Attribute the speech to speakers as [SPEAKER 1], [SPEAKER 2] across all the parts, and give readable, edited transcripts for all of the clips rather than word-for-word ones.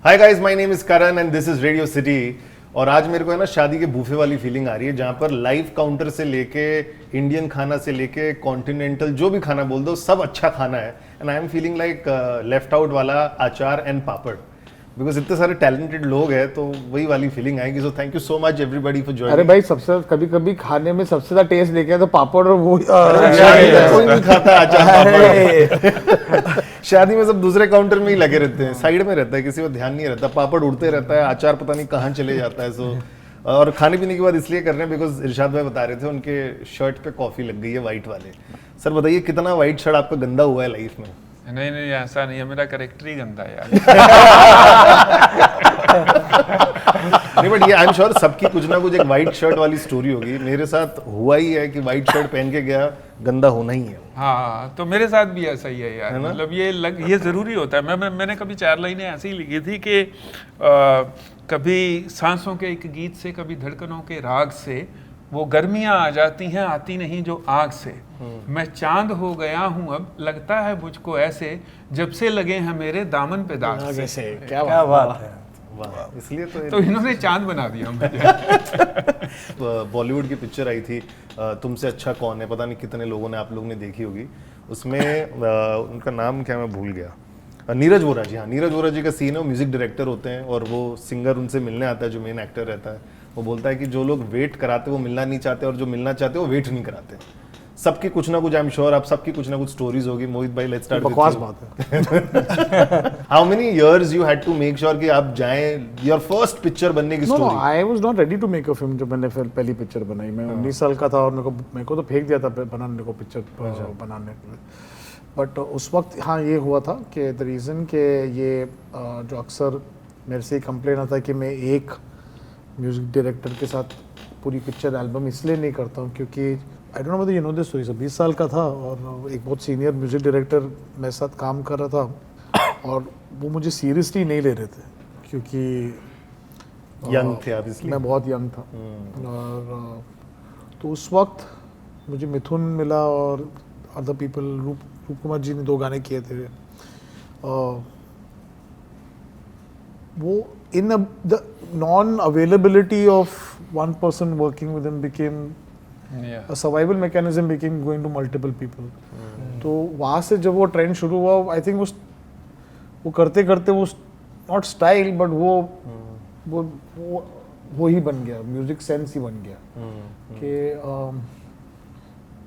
[SPEAKER 1] Hi guys, my name is Karan and this is radio city. और आज मेरे को है ना शादी के बूफे वाली फीलिंग आ रही है, जहां पर लाइव काउंटर से लेके इंडियन खाना से लेके कॉन्टिनेंटल जो भी खाना बोल दो सब अच्छा खाना है। And I am feeling like left out वाला अचार एंड पापड़, बिकॉज इतने सारे टैलेंटेड लोग हैं, तो वही वाली फीलिंग आएगी। So thank you so much everybody for joining.
[SPEAKER 2] अरे भाई, सबसे कभी कभी खाने में सबसे ज्यादा टेस्ट देखे तो पापड़ और वो
[SPEAKER 1] कोई नहीं खाता अचार पापड़। शादी में सब दूसरे काउंटर में ही लगे रहते हैं, साइड में रहता है, किसी को ध्यान नहीं रहता, पापड़ उड़ते रहता है, अचार पता नहीं कहाँ चले जाता है। सो और खाने पीने की बात इसलिए कर रहे हैं बिकॉज इरशाद भाई बता रहे थे उनके शर्ट पे कॉफी लग गई है वाइट वाले। सर बताइए, कितना वाइट शर्ट आपका गंदा हुआ है लाइफ में?
[SPEAKER 3] नहीं नहीं, ऐसा नहीं है, मेरा कैरेक्टर ही गंदा है यार।
[SPEAKER 1] नहीं, बट ये आई एम श्योर सबकी कुछ ना कुछ एक वाइट शर्ट वाली स्टोरी होगी। मेरे साथ हुआ ही है कि वाइट शर्ट पहन के गया, गंदा होना ही है।
[SPEAKER 3] हाँ, तो मेरे साथ भी ऐसा ही है यार। मतलब ये जरूरी होता है। मैंने कभी 4 लाइनें ऐसी ही लिखी थी कि कभी सांसों के एक गीत से, कभी धड़कनों के राग से, वो गर्मियां आ जाती हैं, आती नहीं जो आग से। मैं चांद हो गया हूँ अब, लगता है मुझको ऐसे, जब से लगे हैं मेरे दामन पे दाग से।
[SPEAKER 2] क्या बात है।
[SPEAKER 1] वाह, इसलिए तो
[SPEAKER 3] इन्होंने चांद बना दिया मुझे।
[SPEAKER 1] बॉलीवुड की पिक्चर आई थी तुमसे अच्छा कौन है, पता नहीं कितने लोगों ने, आप लोगों ने देखी होगी। उसमें उनका नाम क्या, मैं भूल गया, नीरज वोरा जी। हाँ, नीरज वोरा जी का सीन है, वो म्यूजिक डायरेक्टर होते हैं और वो सिंगर उनसे मिलने आता है, जो मेन एक्टर रहता है। वो बोलता है कि जो लोग वेट कराते वो मिलना नहीं चाहते, और जो मिलना चाहते वो वेट नहीं कराते। सबकी कुछ ना कुछ, आई एम श्योर आप सबकी कुछ ना कुछ स्टोरीज होगी। मोहित भाई, लेट्स स्टार्ट।
[SPEAKER 2] बकवास बात है।
[SPEAKER 1] How many years you had to make sure कि आप जाएं, योर फर्स्ट पिक्चर बनने की story?
[SPEAKER 2] I was not ready to make a film. जब मैंने पहली पिक्चर बनाई, मैं 19 साल का था और मेरे को तो फेंक दिया था बनाने को, पिक्चर बनाने के लिए। बट उस वक्त हाँ ये हुआ था कि द रीज़न के ये जो अक्सर मेरे से कंप्लेन आता है कि मैं एक म्यूजिक डायरेक्टर के साथ पूरी पिक्चर एल्बम इसलिए नहीं करता हूँ क्योंकि I don't know whether you know this story. 20 साल का था और एक बहुत सीनियर म्यूजिक डायरेक्टर मेरे साथ काम कर रहा था और वो मुझे सीरियसली नहीं ले रहे थे क्योंकि
[SPEAKER 1] यंग थे आप, इसलिए?
[SPEAKER 2] मैं बहुत यंग था। और तो उस वक्त मुझे मिथुन मिला और अदर पीपल, रूप कुमार जी ने 2 गाने किए थे। वो in the non-availability of one person working with him became a survival mechanism, became going to multiple people. तो वहाँ से जब वो ट्रेंड शुरू हुआ, आई थिंक वो करते करते वो नॉट स्टाइल बट वो ही बन गया, म्यूजिक सेंस ही बन गया कि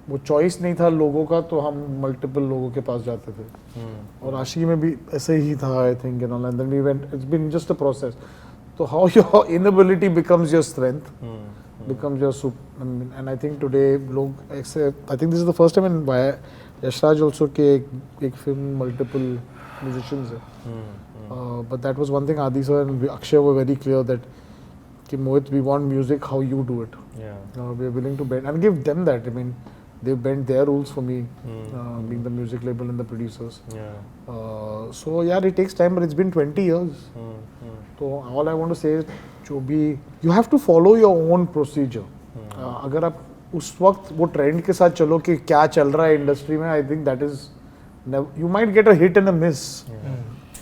[SPEAKER 2] वो चॉइस नहीं था लोगों का, तो हम मल्टीपल लोगों के पास जाते थे। और आशिकी में भी ऐसे ही था, I think, and then we went, it's been just a process. तो how your inability becomes your strength, becomes your and I think today लोग ऐसे, I think this is the first time in Yashraj also के एक film multiple musicians है। But that was one thing Adi sir and Akshay were very clear that कि Mohit, we want music how you do it, we are willing to bend and give them that. I mean they bent their rules for me, being the music label and the producers. So yeah, it takes time, but it's been 20 years. So all I want to say is, जो भी you have to follow your own procedure. अगर आप उस वक्त वो trend के साथ चलो कि क्या चल रहा है इंडस्ट्री में, I think that is, you might get a hit and a miss,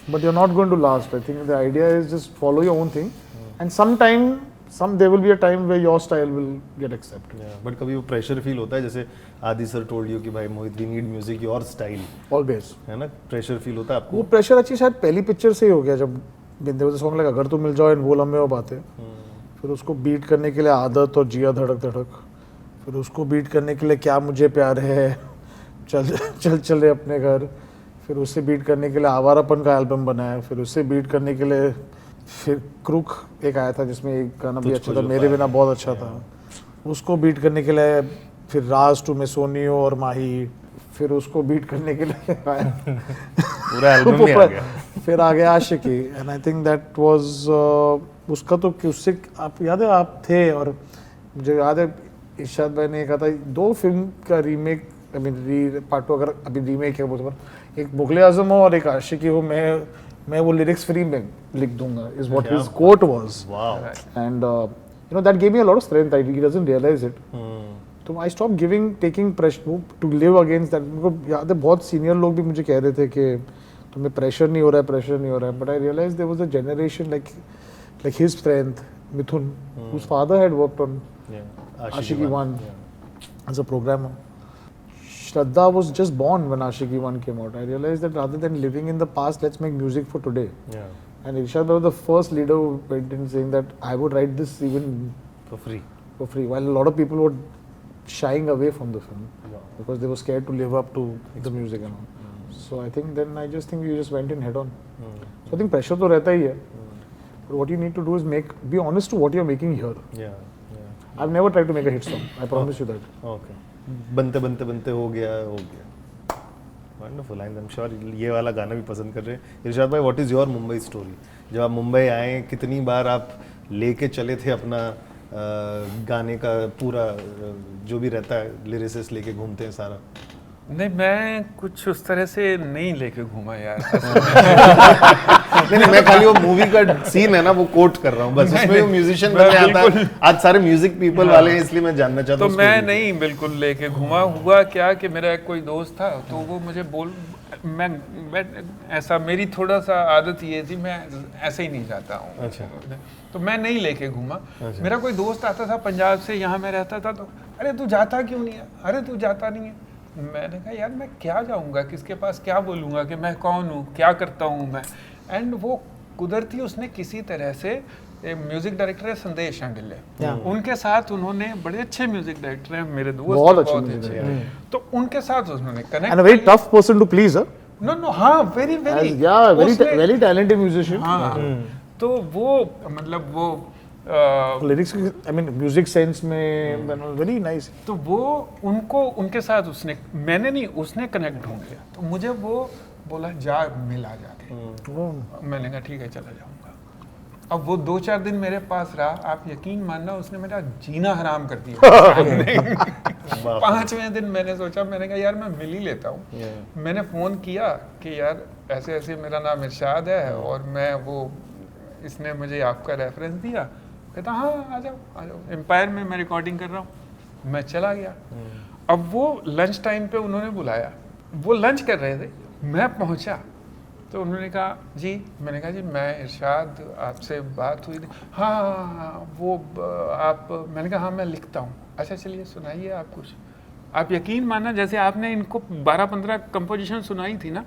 [SPEAKER 2] but you're not going to last. I think the idea is just follow your own thing, and there will be a time where your style will get accepted.
[SPEAKER 1] But कभी वो pressure feel होता है, जैसे आदि sir told you कि भाई Mohit, we need music your style?
[SPEAKER 2] Always,
[SPEAKER 1] है ना, प्रेशर फील होता है आपको?
[SPEAKER 2] वो प्रेशर अच्छी शायद पहली पिक्चर से ही हो गया, जब बिंदे वाले सॉन्ग लगा, अगर तू मिल जाओ एंड वो लम्हे वो बातें, फिर उसको बीट करने के लिए आदत और जिया धड़क धड़क, फिर उसको बीट करने के लिए क्या मुझे प्यार है, चल चले अपने घर, फिर उससे बीट करने के लिए आवारापन का एल्बम बनाया, फिर उससे बीट करने के लिए फिर क्रुक एक आया था जिसमें एक गाना भी अच्छा था, मेरे बिना बहुत अच्छा था, उसको बीट करने के लिए फिर राज टू में सोनियो और माही, फिर उसको बीट करने के लिए
[SPEAKER 1] पूरा एल्बम ही आ गया।
[SPEAKER 2] फिर आ गया Aashiqui, and I think that was उसका तो उससे आप याद है आप थे, और मुझे याद है इरशाद भाई ने कहा था 2 फिल्म का रीमेक, आई मीन पार्ट 2 अगर अभी रीमेक है वो, एक मुगले आजम हो और एक आशिकी हो, मैं वो लिरिक्स फ्री में लिख दूंगा, is what his quote was.
[SPEAKER 1] Wow.
[SPEAKER 2] And you know, that gave me a lot of strength. He doesn't realize it. तो I stopped taking pressure to live against that. मुझे याद है बहुत सीनियर लोग भी मुझे कह रहे थे कि तुम्हें प्रेशर नहीं हो रहा है, but I realize there was a generation like his strength, Mithun, whose father had worked on Ashiki 1 as a programmer. Shraddha was just born when Ashiki 1 came out. I realized that rather than living in the past, let's make music for today.
[SPEAKER 1] Yeah.
[SPEAKER 2] And Irshad was the first leader who went in saying that I would write this even
[SPEAKER 1] For free.
[SPEAKER 2] while a lot of people were shying away from the film
[SPEAKER 1] Wow.
[SPEAKER 2] because they were scared to live up to the music and all. So I think then I just think we just went in head on. So I think pressure तो रहता ही है. But what you need to do is be honest to what you're making here.
[SPEAKER 1] Yeah.
[SPEAKER 2] I've never tried to make a hit song. I promise you that.
[SPEAKER 1] Okay. बनते हो गया. Wonderful. I'm sure ये वाला गाना भी पसंद कर रहे हैं. इरशाद भाई, what is your Mumbai story? जब आप मुंबई आए, कितनी बार आप लेके चले थे अपना गाने का पूरा जो भी रहता है, लिरिसिस्ट लेके घूमते हैं सारा?
[SPEAKER 3] नहीं, मैं कुछ उस तरह से नहीं लेके घूमा यार।
[SPEAKER 1] नहीं, मैं खाली वो मूवी का सीन है ना, वो कोट कर रहा हूँ बस। उसमें वो म्यूजिशियन बनने आता है, आज सारे म्यूजिक पीपल वाले हैं, इसलिए मैं जानना चाहता हूँ।
[SPEAKER 3] तो मैं नहीं बिल्कुल लेके घूमा। हुआ क्या कि मेरा एक कोई दोस्त था, तो वो मुझे मैं ऐसा, मेरी थोड़ा सा आदत ये थी, मैं ऐसे ही नहीं जाता हूँ।
[SPEAKER 1] अच्छा।
[SPEAKER 3] तो मैं नहीं लेके घूमा। मेरा कोई दोस्त आता था पंजाब से, यहाँ मैं रहता था, तो अरे तू जाता क्यों नहीं है, अरे तू जाता नहीं है। मैंने कहा यार मैं क्या जाऊँगा, किसके पास क्या बोलूँगा कि मैं कौन हूँ, क्या करता हूँ मैं। एंड वो कुदरती उसने किसी तरह से, म्यूजिक डायरेक्टर है संदेश शांडिल्य, उनके साथ उन्होंने, बड़े अच्छे म्यूजिक डायरेक्टर हैं मेरे दोस्त, बहुत अच्छे, तो उनके साथ उन्होंने connect.
[SPEAKER 2] And a very tough person to please, huh?
[SPEAKER 3] No, हाँ, very
[SPEAKER 2] very talented musician.
[SPEAKER 3] हाँ, तो वो मतलब वो
[SPEAKER 2] lyrics, I mean music sense में very nice.
[SPEAKER 3] तो वो उनको, उनके साथ उसने, मैंने नहीं, उसने कनेक्ट ढूंढ लिया। तो मुझे वो बोला जा मिल आ जाके। मैंने कहा ठीक है चला जाऊंगा। अब वो 2-4 दिन मेरे पास रहा, आप यकीन मानना उसने मेरा जीना हराम कर दिया। 5वें दिन मैंने सोचा, मैंने कहा यार मैं मिल ही लेता हूँ। मैंने फ़ोन किया कि यार ऐसे ऐसे मेरा नाम इरशाद है और मैं वो, इसने मुझे आपका रेफरेंस दिया। कहता हाँ आ जाओ एम्पायर में मैं रिकॉर्डिंग कर रहा हूँ। मैं चला गया। अब वो लंच टाइम पे उन्होंने बुलाया, वो लंच कर रहे थे, मैं पहुँचा तो उन्होंने कहा जी, मैंने कहा जी मैं इरशाद, आपसे बात हुई थी। हाँ वो आप, मैंने कहा हाँ मैं लिखता हूँ। अच्छा चलिए सुनाइए आप कुछ। आप यकीन मानना, जैसे आपने इनको 12-15 कंपोजिशन सुनाई थी ना,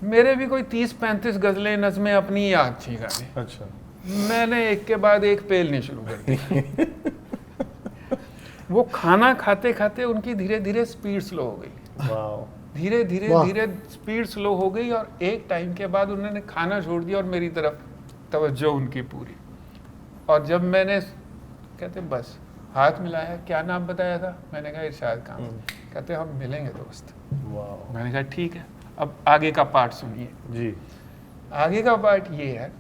[SPEAKER 3] मेरे भी कोई 30-35 गज़लें नज़में अपनी याद थी गाने।
[SPEAKER 1] अच्छा।
[SPEAKER 3] मैंने एक के बाद एक पेलनी शुरू कर दी। वो खाना खाते खाते उनकी धीरे धीरे स्पीड स्लो हो गई।
[SPEAKER 1] वाओ।
[SPEAKER 3] धीरे धीरे स्पीड स्लो हो गई और एक टाइम के बाद उन्होंने खाना छोड़ दिया और मेरी तरफ तवज्जो उनकी पूरी। और जब मैंने, कहते बस हाथ मिलाया, क्या नाम बताया था, मैंने कहा इरशाद खान। कहते हम मिलेंगे दोस्त।
[SPEAKER 1] वाओ।
[SPEAKER 3] मैंने कहा ठीक है, अब आगे का पार्ट सुनिए
[SPEAKER 1] जी।
[SPEAKER 3] आगे का पार्ट ये है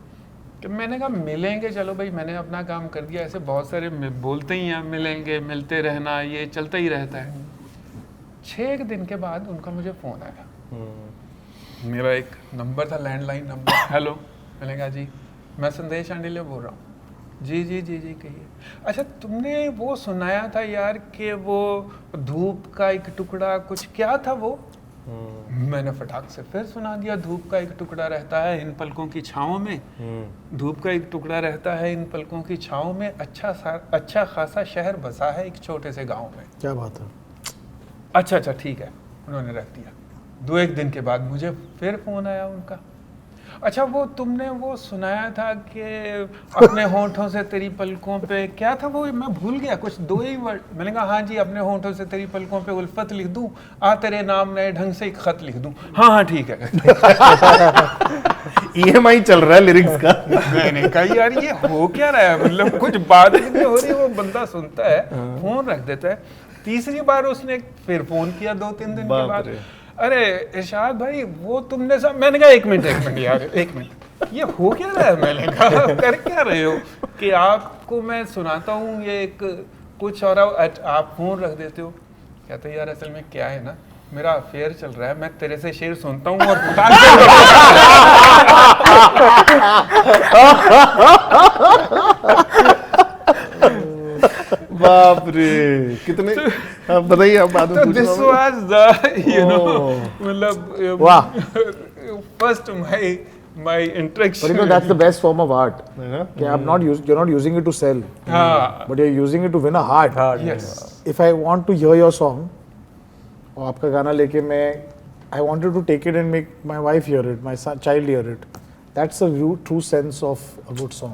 [SPEAKER 3] कि मैंने कहा मिलेंगे, चलो भाई मैंने अपना काम कर दिया। ऐसे बहुत सारे बोलते ही हैं मिलेंगे, मिलते रहना, ये चलता ही रहता है। 6 दिन के बाद उनका मुझे फ़ोन आया। मेरा एक नंबर था, लैंडलाइन नंबर। हेलो, मैंने कहा जी मैं संदेश शांडिल्य बोल रहा हूँ। जी जी जी जी कहिए। अच्छा तुमने वो सुनाया था यार कि वो धूप का एक टुकड़ा, कुछ क्या था वो? मैंने फटाक से फिर सुना दिया, धूप का एक टुकड़ा रहता है इन पलकों की छाँव में, धूप का एक टुकड़ा रहता है इन पलकों की छाँव में, अच्छा खासा शहर बसा है एक छोटे से गांव में।
[SPEAKER 2] क्या बात है।
[SPEAKER 3] अच्छा ठीक है, उन्होंने रख दिया। 2-1 दिन के बाद मुझे फिर फ़ोन आया उनका। अच्छा वो तुमने वो सुनाया था कि अपने होंठों से तेरी पलकों पे, क्या था वो, मैं भूल गया, कुछ 2 ही वर्ड। मैंने कहा हाँ जी, अपने होंठों से तेरी पलकों पे उल्फत लिख दूं, आ तेरे नाम नए ढंग से एक खत लिख दूं। हाँ ठीक है।
[SPEAKER 1] EMI चल रहा है लिरिक्स का।
[SPEAKER 3] मैंने कहा यार ये हो क्या रहा है, मतलब कुछ बात नहीं हो रही। वो बंदा सुनता है, फोन रख देता है। तीसरी बार उसने फिर फोन किया 2-3 दिन के बाद। अरे इरशाद भाई वो तुमने सब, मैंने कहा 1 मिनट यार, 1 मिनट, ये हो क्या रहा है? मैंने कहा कर क्या रहे हो कि आपको मैं सुनाता हूँ ये एक कुछ और आप फोन रख देते हो। कहते यार असल में क्या है ना, मेरा अफेयर चल रहा है, मैं तेरे से शेर सुनता हूँ और
[SPEAKER 1] बाप रे, कितने बताइए आप बात में।
[SPEAKER 3] This was the, you know, मतलब
[SPEAKER 2] वाह,
[SPEAKER 3] first my
[SPEAKER 2] But
[SPEAKER 3] interaction.
[SPEAKER 2] you know that's the best form of art.
[SPEAKER 1] है ना?
[SPEAKER 2] Okay, you're not using it to sell,
[SPEAKER 3] हाँ,
[SPEAKER 2] but you're using it to win a heart.
[SPEAKER 3] yes.
[SPEAKER 2] If I want to hear your song, और आपका गाना लेके मैं I wanted to take it and make my wife hear it, my child hear it. That's a true sense of a good song.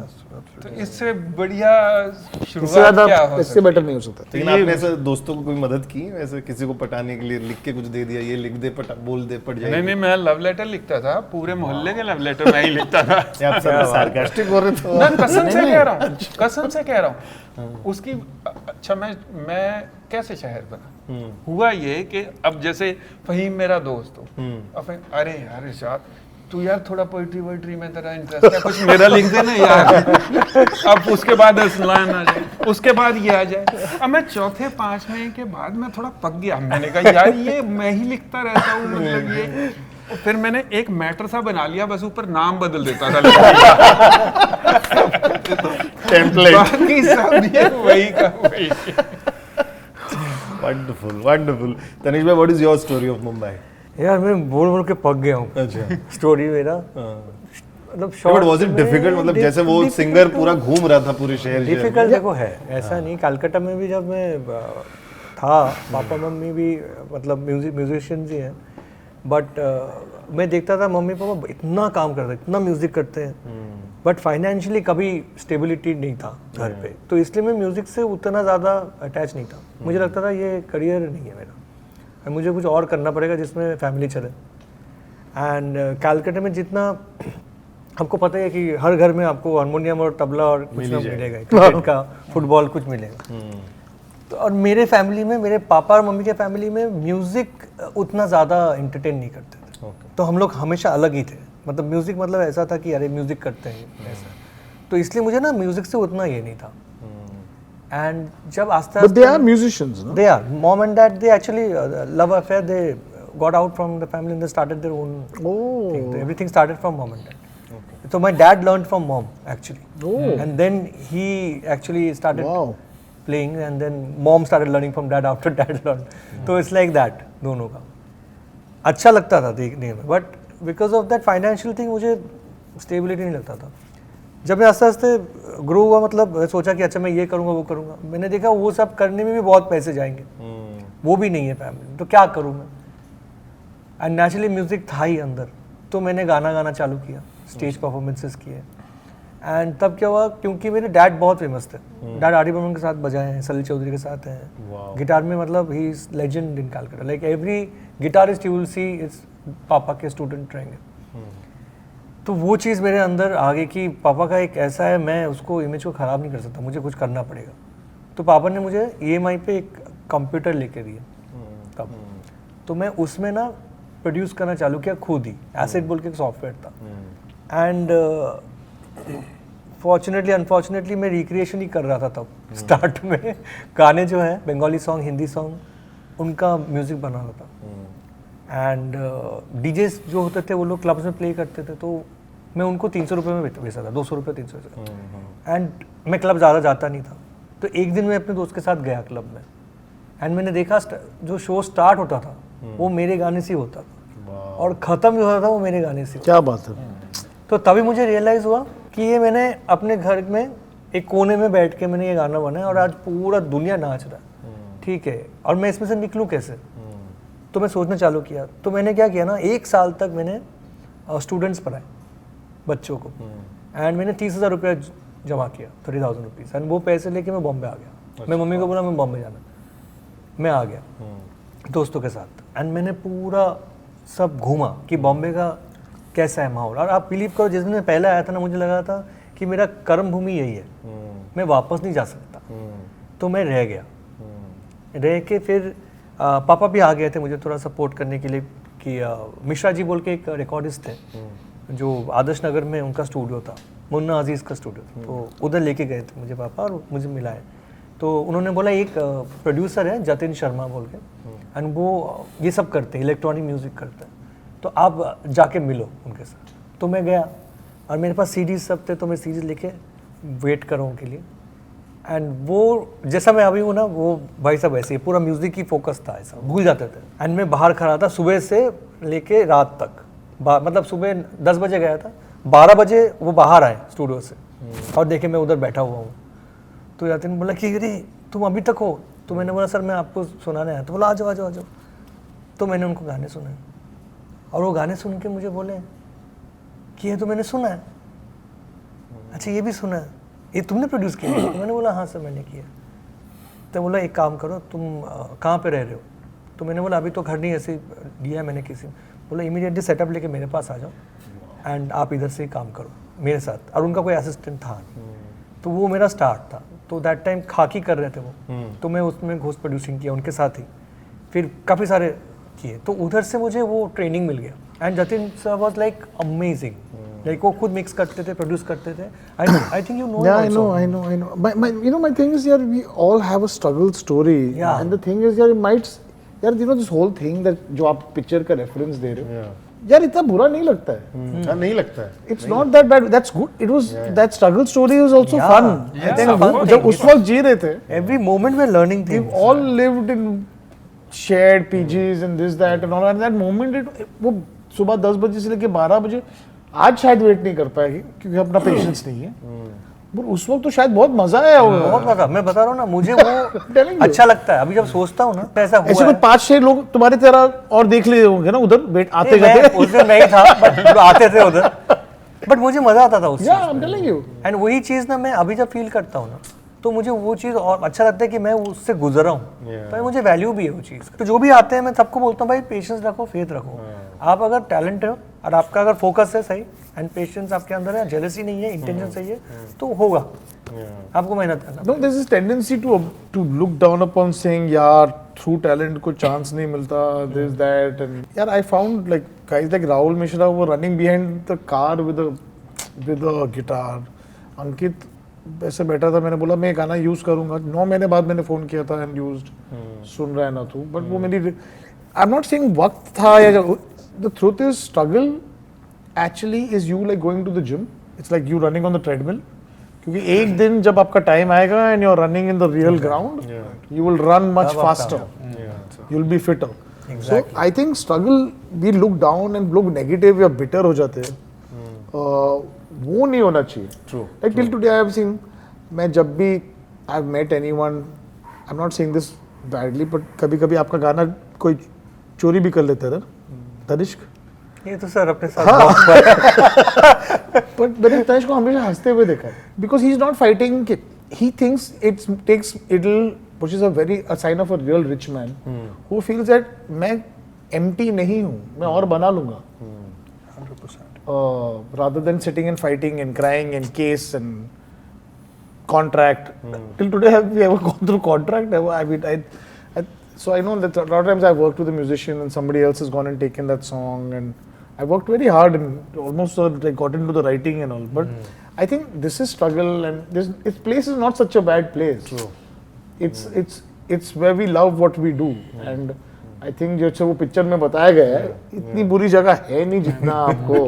[SPEAKER 3] तो इससे बढ़िया
[SPEAKER 2] इससे
[SPEAKER 3] शुरुआत
[SPEAKER 2] ज्यादा
[SPEAKER 3] क्या हो
[SPEAKER 2] इससे
[SPEAKER 3] सकती
[SPEAKER 2] बेटर नहीं हो सकता.
[SPEAKER 1] लेकिन आपने ऐसे दोस्तों को कोई मदद की ऐसे किसी को पटाने के लिए लिख के कुछ दे दिया ये लिख दे बोल दे पट
[SPEAKER 3] नहीं
[SPEAKER 1] जाएगी
[SPEAKER 3] नहीं, मैं लव लेटर लिखता था, पूरे मोहल्ले के लव लेटर मैं ही लिखता था.
[SPEAKER 1] ये आप सब सार्कास्टिक हो रहे थे
[SPEAKER 3] मैं कसम से कह रहा हूँ, कसम से कह रहा हूँ. उसकी अच्छा मैं कैसे शायर बना. हुआ ये कि अब जैसे फहीम मेरा दोस्त हो, अब अरे यार इरशाद तू यार थोड़ा पोइट्री में तेरा इंटरेस्ट है, कुछ मेरा लिख देना यार. अब उसके बाद असलान आ जाए, उसके बाद ये आ जाए. अब मैं चौथे पांचवें के बाद मैं थोड़ा पक गया. मैंने कहा यार ये मैं ही लिखता रहता हूँ, मतलब ये. फिर मैंने एक मैटर सा बना लिया, बस ऊपर नाम बदल देता था
[SPEAKER 1] टेम्पलेट
[SPEAKER 3] बाकी सब ये वही का वही.
[SPEAKER 1] वंडरफुल तनिष भाई what is your story of Mumbai
[SPEAKER 4] यार मैं बोल के पक गया हूँ.
[SPEAKER 1] अच्छा
[SPEAKER 4] स्टोरी मेरा मतलब
[SPEAKER 1] बट वाज इट डिफिकल्ट मतलब जैसे वो सिंगर पूरा घूम रहा था पूरे शहर
[SPEAKER 4] डिफिकल्ट देखो है ऐसा नहीं. कलकत्ता में भी जब मैं था, पापा मम्मी भी मतलब म्यूजिशियंस ही हैं, बट मैं देखता था मम्मी पापा इतना काम करते हैं, इतना म्यूजिक करते हैं, बट फाइनेंशियली कभी स्टेबिलिटी नहीं था घर पे. तो इसलिए मैं म्यूजिक से उतना ज़्यादा अटैच नहीं था. मुझे लगता था ये करियर नहीं है मेरा, मुझे कुछ और करना पड़ेगा जिसमें फैमिली चले. एंड कलकत्ता में जितना आपको पता है कि हर घर में आपको हारमोनियम और तबला और कुछ ना मिलेगा, क्रिकेट का फुटबॉल कुछ मिलेगा. तो और मेरे फैमिली में, मेरे पापा और मम्मी के फैमिली में म्यूज़िक उतना ज़्यादा एंटरटेन नहीं करते थे. तो हम लोग हमेशा अलग ही थे. मतलब म्यूज़िक मतलब ऐसा था कि अरे म्यूज़िक करते हैं ऐसा. तो इसलिए मुझे ना म्यूज़िक से उतना ये नहीं था. And जब आस्ते
[SPEAKER 2] But they are musicians, no?
[SPEAKER 4] They are. Mom and dad, they actually love affair. They got out from the family and they started their own thing. Everything started from mom and dad. Okay. So my dad learned from mom actually. And then he actually started playing, and then mom started learning from dad after dad learned. So it's like that. दोनों का अच्छा लगता था देखने में, but because of that financial thing मुझे stability नहीं लगता था. जब मैं आस्ते आस्ते ग्रो हुआ, मतलब सोचा कि अच्छा मैं ये करूँगा वो करूँगा, मैंने देखा वो सब करने में भी बहुत पैसे जाएंगे, वो भी नहीं है फैमिली, तो क्या करूँ मैं. एंड नेचुरली म्यूज़िक था ही अंदर, तो मैंने गाना चालू किया, स्टेज परफॉर्मेंसेस किए. एंड तब क्या हुआ, क्योंकि मेरे डैड बहुत फेमस थे. डैड आर डी बर्मन के साथ बजाए हैं, सलील चौधरी के साथ हैं गिटार में. मतलब he is legend in Calcutta. Like every guitarist you will see is पापा के स्टूडेंट रहेंगे. तो वो चीज़ मेरे अंदर आ गई कि पापा का एक ऐसा है, मैं उसको इमेज को ख़राब नहीं कर सकता, मुझे कुछ करना पड़ेगा. तो पापा ने मुझे EMI पे एक कंप्यूटर लेके दिया तब. तो मैं उसमें ना प्रोड्यूस करना चालू किया खुद ही. एसिड बोल के एक सॉफ्टवेयर था. एंड फॉर्चुनेटली अनफॉर्चुनेटली मैं रिक्रिएशन ही कर रहा था तब. स्टार्ट में गाने जो हैं बंगाली सॉन्ग, हिंदी सॉन्ग, उनका म्यूज़िक बना रहा था. एंड डीजेस जो होते थे वो लोग क्लब्स में प्ले करते थे, तो मैं उनको 300 रुपये में बेचा था, 200 रुपये 300 रुपये. एंड मैं क्लब ज़्यादा जाता नहीं था. तो एक दिन मैं अपने दोस्त के साथ गया क्लब में, एंड मैंने देखा जो शो स्टार्ट होता था वो मेरे गाने से होता था, और ख़त्म भी होता था वो मेरे गाने से.
[SPEAKER 2] क्या बात है.
[SPEAKER 4] तो तभी मुझे रियलाइज़ हुआ कि ये मैंने अपने घर में एक कोने में बैठ के मैंने ये गाना बनाया, और आज पूरा दुनिया नाच रहा है. ठीक है, और मैं इसमें से निकलूँ कैसे. तो मैं सोचना चालू किया. तो मैंने क्या किया ना, 1 साल तक मैंने स्टूडेंट्स पढ़ाए, बच्चों को. एंड मैंने 30,000 रुपया जमा किया, 30,000 रुपीज़. एंड वो पैसे लेके मैं बॉम्बे आ गया. मैं मम्मी को बोला मैं बॉम्बे जाना. मैं आ गया दोस्तों के साथ. एंड मैंने पूरा सब घूमा कि बॉम्बे का कैसा है माहौल. और आप बिलीव करो, जिस दिन मैं पहले आया था ना, मुझे लगा था कि मेरा कर्म भूमि यही है, मैं वापस नहीं जा सकता. तो मैं रह गया. रह के फिर पापा भी आ गए थे मुझे थोड़ा सपोर्ट करने के लिए, कि मिश्रा जी बोल के एक रिकॉर्डिस्ट थे जो आदर्श नगर में उनका स्टूडियो था, मुन्ना अजीज़ का स्टूडियो था. तो उधर लेके गए थे मुझे पापा, और मुझे मिलाए. तो उन्होंने बोला एक प्रोड्यूसर है जतिन शर्मा बोल के, एंड वो ये सब करते हैं, इलेक्ट्रॉनिक म्यूज़िक करते हैं, तो आप जाके मिलो उनके साथ. तो मैं गया, और मेरे पास CDs सब थे, तो मैं CDs लेके वेट कर रहा हूँ उनके लिए. एंड वो जैसा मैं अभी हूँ ना, वो भाई साहब ऐसे ही पूरा म्यूज़िक ही फोकस था, ऐसा भूल जाते थे. एंड मैं बाहर खड़ा था सुबह से लेके रात तक, मतलब सुबह 10 बजे गया था, 12 बजे वो बाहर आए स्टूडियो से और देखे मैं उधर बैठा हुआ हूँ। तो यातिन ने बोला कि अरे तुम अभी तक हो? तो मैंने बोला सर मैं आपको सुनाने आया। तो बोला आ जाओ आ जाओ आ जाओ। तो मैंने उनको गाने सुने और वो गाने सुन के मुझे बोले कि ये तो मैंने सुना है, अच्छा ये भी सुना है, ये तुमने प्रोड्यूस किया है? तो मैंने बोला हाँ सर मैंने किया। तो बोला एक काम करो, तुम कहाँ पे रह रहे हो? तो मैंने बोला अभी तो घर नहीं, ऐसे दिया है मैंने किसी। बोला इमीडिएटली सेटअप लेके मेरे पास आ जाओ एंड आप इधर से ही काम करो मेरे साथ। और उनका कोई असिस्टेंट था नहीं, तो वो मेरा स्टार्ट था। तो दैट टाइम खाकी कर रहे थे वो, तो मैं उसमें घोस्ट प्रोड्यूसिंग किया उनके साथ ही, फिर काफ़ी सारे किए। तो उधर से मुझे वो ट्रेनिंग मिल गया and Jatin sir was like amazing, like वो खुद मिक्स करते थे, प्रोड्यूस करते थे। I think you know.
[SPEAKER 2] Yeah, I know. My thing is, yaar, we all have a struggle story.
[SPEAKER 4] Yeah.
[SPEAKER 2] And the thing is, yaar, this whole thing that जो आप picture का reference दे रहे हो,
[SPEAKER 1] Yeah.
[SPEAKER 2] यार इतना बुरा नहीं लगता है।
[SPEAKER 1] हाँ, नहीं लगता है।
[SPEAKER 2] It's not that bad. That's good. It was that struggle story was also
[SPEAKER 4] Yeah.
[SPEAKER 2] fun.
[SPEAKER 3] Yeah,
[SPEAKER 2] I think
[SPEAKER 3] fun
[SPEAKER 2] जब उस वक्त जी रहे थे,
[SPEAKER 4] एवरी मोमेंट में learning
[SPEAKER 2] we
[SPEAKER 4] things.
[SPEAKER 2] all lived in shared PGs and this that and all. And that moment वो सुबह 10 बजे से लेके 12 बजे आज शायद वेट नहीं कर पाएगी क्योंकि अपना पेशेंस नहीं है, पर उस वक्त तो शायद बहुत मजा आया होगा।
[SPEAKER 4] बहुत मजा, मैं बता रहा हूँ ना, मुझे
[SPEAKER 2] Telling
[SPEAKER 4] वो
[SPEAKER 2] you.
[SPEAKER 4] अच्छा लगता है। अभी जब सोचता हूँ ना ऐसा
[SPEAKER 2] ऐसे
[SPEAKER 4] हुआ
[SPEAKER 2] कुछ 5-6 लोग तुम्हारी तरह और देख लिए होंगे ना उधर वेट आते
[SPEAKER 4] है। मैं
[SPEAKER 2] जाते।
[SPEAKER 4] उस दिन नहीं था बट आते थे उधर, बट मुझे मजा आता था उससे।
[SPEAKER 2] Yeah, I'm telling you.
[SPEAKER 4] And वही चीज़ ना मैं अभी जब फील करता हूँ ना, तो मुझे वो चीज़ और अच्छा लगता है कि मैं उससे गुजरा हूँ।
[SPEAKER 1] Yeah.
[SPEAKER 4] तो मुझे वैल्यू भी है वो चीज़। तो जो भी आते हैं मैं सबको बोलता हूँ भाई पेशेंस रखो, फेथ रखो। आप अगर टैलेंट हो और आपका अगर फोकस है सही एंड पेशेंस आपके अंदर है, जेलसी नहीं है, इंटेंशन सही है, तो होगा। आपको मेहनत करना।
[SPEAKER 2] No, there's this tendency to look down upon saying यार through talent को chance नहीं मिलता, this that and यार I found like guys like Rahul Mishra were running behind the car with a guitar. अंकित ऐसे बैठा था, मैंने बोला मैं गाना यूज करूंगा, 9 महीने बाद मैंने फोन किया था एंड यूज्ड, सुन रहा है ना तू, बट वो मेरी आई एम नॉट सेइंग वक्त था या the truth is struggle actually is you like going to the gym, it's like you running on the treadmill, क्योंकि एक दिन जब आपका टाइम आएगा and you are running in the real ground, you will run much faster, you will be fitter. So I think struggle we look down and लोग negative या bitter हो जाते हैं, वो नहीं होना चाहिए।
[SPEAKER 1] True.
[SPEAKER 2] Like till today I have seen, मैं जब भी I have met anyone, I'm not saying this badly, but कभी कभी आपका गाना कोई चोरी भी कर लेता है तनिष्क,
[SPEAKER 4] ये तो सर अपने साथ बहुत बार है।
[SPEAKER 2] but मैंने तनिष्क को हमेशा हंसते हुए देखा है, because he is not fighting, he thinks it'll which is a sign of a real rich man who feels that मैं empty नहीं हूँ, मैं और बना लूँगा,
[SPEAKER 4] 100%।
[SPEAKER 2] rather than sitting and fighting and crying and case and contract. Till today, have we ever gone through contract? I mean, so I know that a lot of times I've worked with a musician and somebody else has gone and taken that song, and I worked very hard and almost like got into the writing and all. But I think this is struggle, and this place is not such a bad place.
[SPEAKER 1] True.
[SPEAKER 2] It's where we love what we do, and I think जैसे वो picture में बताया गया है, इतनी बुरी जगह है नहीं जितना आपको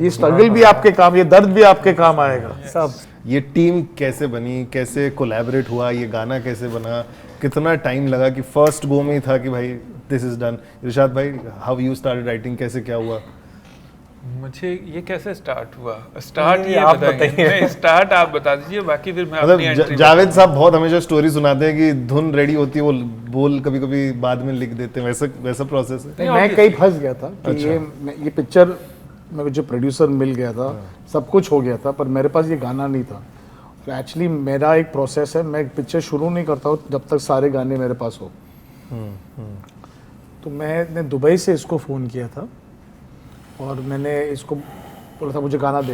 [SPEAKER 2] ये स्ट्रगल भी आपके काम, ये दर्द भी आपके काम आएगा सब।
[SPEAKER 1] ये टीम कैसे बनी, कैसे कोलैबोरेट हुआ, ये गाना कैसे बना, कितना टाइम लगा कि फर्स्ट गो में ही था कि भाई दिस इज डन? इरशाद भाई, हाउ यू स्टार्टेड राइटिंग, कैसे क्या हुआ?
[SPEAKER 3] मुझे ये कैसे स्टार्ट हुआ? स्टार्ट
[SPEAKER 4] ये
[SPEAKER 3] ये
[SPEAKER 4] आप
[SPEAKER 3] बताइए।
[SPEAKER 4] बताइए।
[SPEAKER 3] नहीं, स्टार्ट आप बता दीजिए, बाकी फिर मैं अपनी
[SPEAKER 1] मतलब
[SPEAKER 3] एंट्री
[SPEAKER 1] जावेद साहब बहुत हमेशा स्टोरी सुनाते हैं कि धुन रेडी होती है, वो बोल कभी कभी बाद में लिख देते हैं, वैसा प्रोसेस है?
[SPEAKER 2] नहीं, मैं कहीं फंस गया था कि ये पिक्चर मेरे जो प्रोड्यूसर मिल गया था, सब कुछ हो गया था, पर मेरे पास ये गाना नहीं था। तो एक्चुअली मेरा एक प्रोसेस है, मैं पिक्चर शुरू नहीं करता हूँ जब तक सारे गाने मेरे पास हो। तो मैंने दुबई से इसको फ़ोन किया था और मैंने इसको बोला था मुझे गाना दे।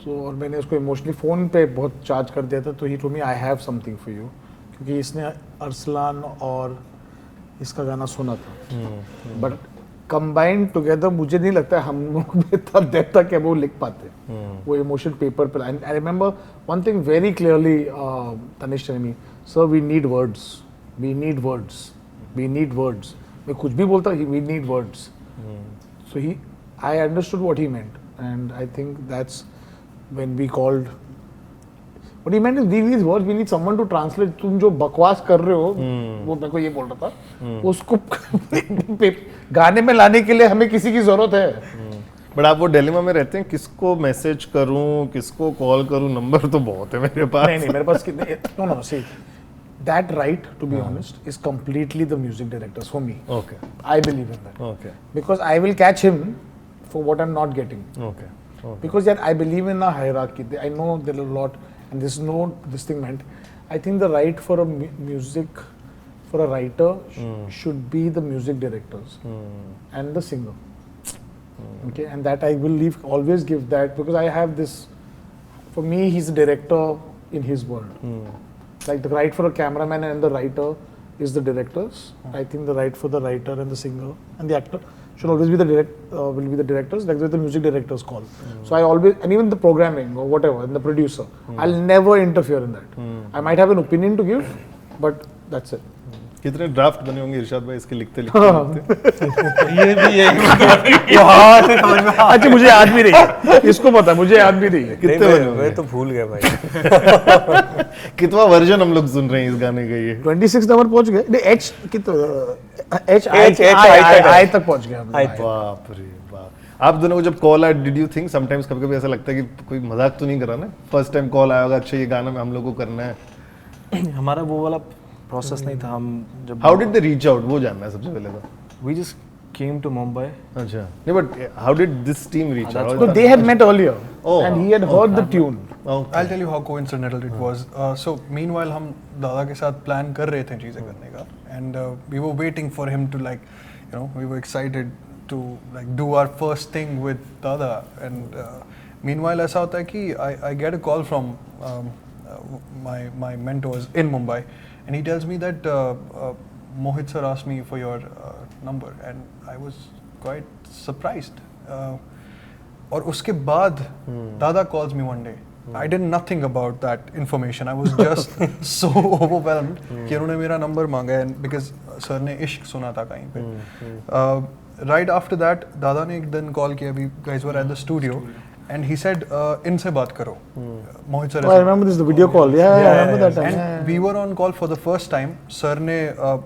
[SPEAKER 2] तो और मैंने उसको इमोशनली फ़ोन पे बहुत चार्ज कर दिया था, तो he told me I have something for you, क्योंकि इसने अरसलान और इसका गाना सुना था, बट कंबाइंड टुगेदर मुझे नहीं लगता है हम लोग में इतना डेप्थ था कि वो लिख पाते वो इमोशन पेपर पे। I remember one thing very clearly, Tanishk telling me, sir we need words, मैं कुछ भी बोलता we need words. So he I understood what he meant, and I think that's when we called What he meant is, we need these words, we need someone to translate. तुम जो बकवास कर रहे हो, वो मेरे को ये बोल रहा था, उसको गाने में लाने के लिए हमें किसी की जरूरत है.
[SPEAKER 1] बट आप वो डिलेमा में रहते हैं, किसको मैसेज करूं, किसको कॉल करूं, नंबर तो बहुत है मेरे पास.
[SPEAKER 2] नहीं मेरे पास कितने, no see, that right, to be honest, is completely the music directors for me.
[SPEAKER 1] Okay.
[SPEAKER 2] I believe in that.
[SPEAKER 1] Okay.
[SPEAKER 2] Because I will catch him for what I'm not getting.
[SPEAKER 1] Okay.
[SPEAKER 2] Because yet I believe in a hierarchy. I know there are a lot, and this thing meant. I think the right for a music, for a writer, should be the music directors and the singer. Okay, and that I will always give that, because I have this. For me, he's a director in his world. Like the right for a cameraman and the writer is the directors. I think the right for the writer and the singer and the actor should always be the directors, like the music directors call. So I always, and even the programming or whatever, and the producer, I'll never interfere in that. I might have an opinion to give, but that's it.
[SPEAKER 1] कितने draft बने होंगे इरशाद भाई इसके लिखते लिखते?
[SPEAKER 3] ये भी एक
[SPEAKER 2] अच्छा मुझे याद भी नहीं है, इसको पता, मुझे याद भी नहीं है.
[SPEAKER 1] कितने बने होंगे?
[SPEAKER 4] मैं तो भूल गया भाई.
[SPEAKER 1] कितना वर्जन हम लोग सुन रहे हैं इस गाने का? ये
[SPEAKER 2] 26 नंबर पहुंच गए. नहीं एच कितना, एच आई तक पहुंच गया.
[SPEAKER 1] बाप रे बाप. आप दोनों को जब कॉल आया, डिड यू थिंक समटाइम्स, कभी कभी ऐसा लगता है कि कोई मजाक तो नहीं कर रहा ना? फर्स्ट टाइम कॉल आया होगा, अच्छा ये गाना हम लोग को करना है.
[SPEAKER 5] हमारा वो वाला प्रोसेस नहीं था. हम जब
[SPEAKER 1] how did they reach out, वो जानना है सबसे पहले तो.
[SPEAKER 5] We just came to Mumbai.
[SPEAKER 1] अच्छा नहीं, but how did this team reach out?
[SPEAKER 2] So they had met earlier,
[SPEAKER 1] Oh.
[SPEAKER 2] and he had heard the tune.
[SPEAKER 6] I'll tell you how coincidental it was. So meanwhile हम दादा के साथ plan कर रहे थे चीज़ें करने का, and we were waiting for him to, like, you know, we were excited to like do our first thing with Dada, and meanwhile ऐसा होता है कि I get a call from my mentors in Mumbai, and he tells me that Mohit sir asked me for your number, and I was quite surprised. और उसके बाद Dada calls me one day. I did nothing about that information. I was just so overwhelmed कि उन्होंने मेरा number मांगा है, because sir ने इश्क सुना था कहीं पे. Right after that, दादा ने एक दिन कॉल किया. We guys were at the studio, and he said, इनसे बात करो. मोहित sir.
[SPEAKER 2] I remember this, the video call. Yeah, I remember that time.
[SPEAKER 6] And we were on call for the first time. Sir ने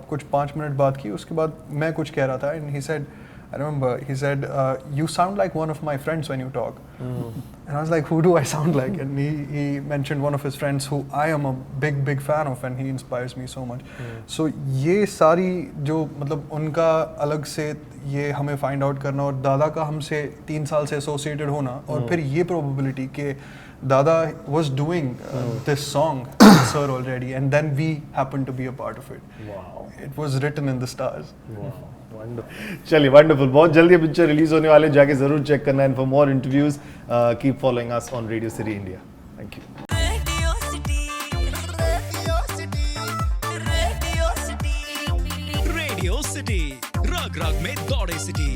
[SPEAKER 6] कुछ 5 minute बात की. उसके बाद मैं कुछ कह रहा था, and he said, I remember, he said, you sound like one of my friends when you talk. And I was like, who do I sound like? And he mentioned one of his friends who I am a big fan of, and he inspires me so much. So ये सारी जो मतलब उनका अलग से ये हमें find out करना, और दादा का हमसे 3 साल से associated होना, और फिर ये probability कि Dada was doing this song sir already, and then we happened to be a part of it.
[SPEAKER 1] Wow.
[SPEAKER 6] It was written in the stars.
[SPEAKER 1] Wow. चलिए वंडरफुल. बहुत जल्दी पिक्चर रिलीज होने वाले, जाके जरूर चेक करना. And for more interviews keep following us on radio city India. Thank you.
[SPEAKER 7] Radio city रग रग में दौड़े सिटी.